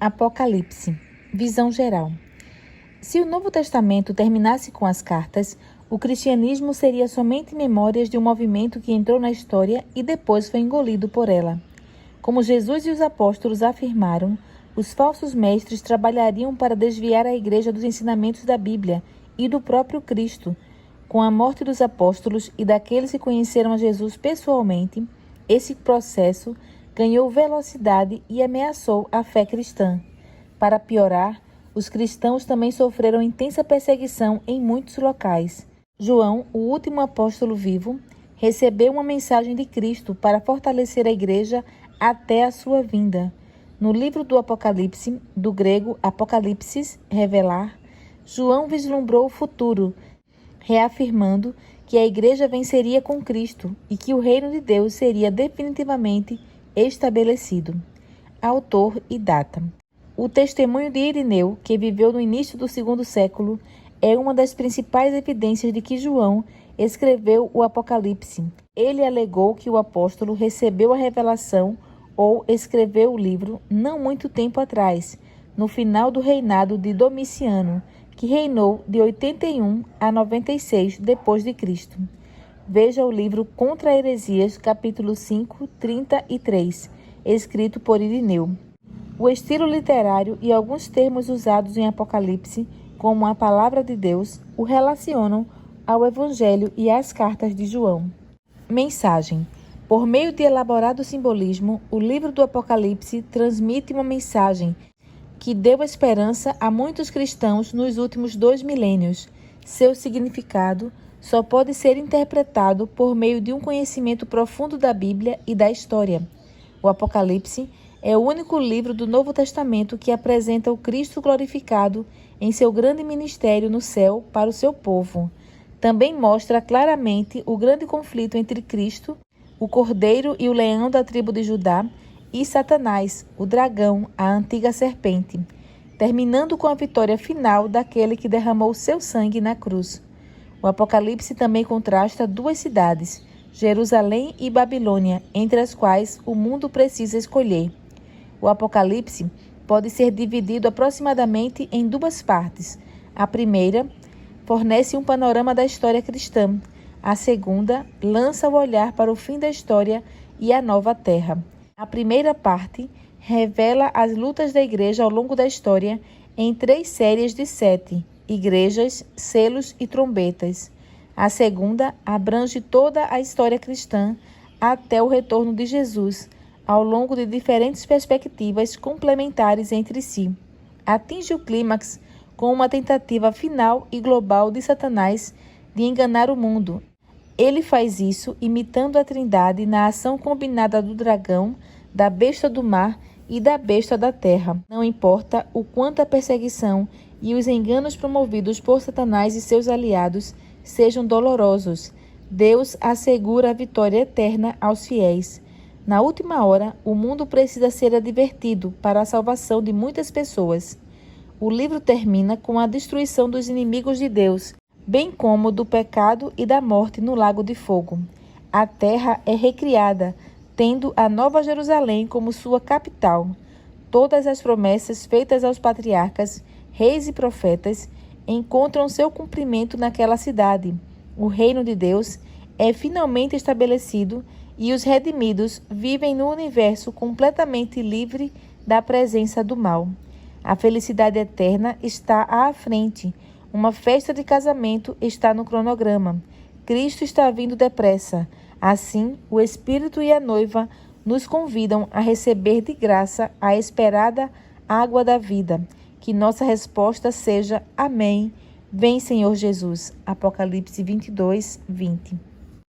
Apocalipse. Visão geral. Se o Novo Testamento terminasse com as cartas, o cristianismo seria somente memórias de um movimento que entrou na história e depois foi engolido por ela. Como Jesus e os apóstolos afirmaram, os falsos mestres trabalhariam para desviar a igreja dos ensinamentos da Bíblia e do próprio Cristo. Com a morte dos apóstolos e daqueles que conheceram a Jesus pessoalmente, esse processo ganhou velocidade e ameaçou a fé cristã. Para piorar, os cristãos também sofreram intensa perseguição em muitos locais. João, o último apóstolo vivo, recebeu uma mensagem de Cristo para fortalecer a igreja até a sua vinda. No livro do Apocalipse, do grego Apocalipsis, revelar, João vislumbrou o futuro, reafirmando que a igreja venceria com Cristo e que o reino de Deus seria definitivamente estabelecido. Autor e data. O testemunho de Irineu, que viveu no início do segundo século, é uma das principais evidências de que João escreveu o Apocalipse. Ele alegou que o apóstolo recebeu a revelação ou escreveu o livro não muito tempo atrás, no final do reinado de Domiciano, que reinou de 81 a 96 depois de Cristo. Veja o livro Contra Heresias, capítulo 5, 33, escrito por Irineu. O estilo literário e alguns termos usados em Apocalipse, como a palavra de Deus, o relacionam ao Evangelho e às cartas de João. Mensagem. Por meio de elaborado simbolismo, o livro do Apocalipse transmite uma mensagem que deu esperança a muitos cristãos nos últimos 2 milênios. Seu significado só pode ser interpretado por meio de um conhecimento profundo da Bíblia e da história. O Apocalipse é o único livro do Novo Testamento que apresenta o Cristo glorificado em seu grande ministério no céu para o seu povo. Também mostra claramente o grande conflito entre Cristo, o Cordeiro e o Leão da tribo de Judá, e Satanás, o dragão, a antiga serpente, terminando com a vitória final daquele que derramou seu sangue na cruz. O Apocalipse também contrasta 2 cidades, Jerusalém e Babilônia, entre as quais o mundo precisa escolher. O Apocalipse pode ser dividido aproximadamente em 2 partes. A primeira fornece um panorama da história cristã. A segunda lança o olhar para o fim da história e a nova terra. A primeira parte revela as lutas da igreja ao longo da história em 3 séries de 7, igrejas, selos e trombetas. A segunda abrange toda a história cristã até o retorno de Jesus, ao longo de diferentes perspectivas complementares entre si. Atinge o clímax com uma tentativa final e global de Satanás de enganar o mundo. Ele faz isso imitando a Trindade na ação combinada do dragão, da besta do mar e da besta da terra. Não importa o quanto a perseguição e os enganos promovidos por Satanás e seus aliados sejam dolorosos, Deus assegura a vitória eterna aos fiéis. Na última hora, o mundo precisa ser advertido para a salvação de muitas pessoas. O livro termina com a destruição dos inimigos de Deus, bem como do pecado e da morte no lago de fogo. A terra é recriada, tendo a Nova Jerusalém como sua capital. Todas as promessas feitas aos patriarcas, reis e profetas encontram seu cumprimento naquela cidade. O reino de Deus é finalmente estabelecido e os redimidos vivem no universo completamente livre da presença do mal. A felicidade eterna está à frente. Uma festa de casamento está no cronograma. Cristo está vindo depressa. Assim, o Espírito e a noiva nos convidam a receber de graça a esperada água da vida. Que nossa resposta seja Amém. Vem, Senhor Jesus. Apocalipse 22, 20.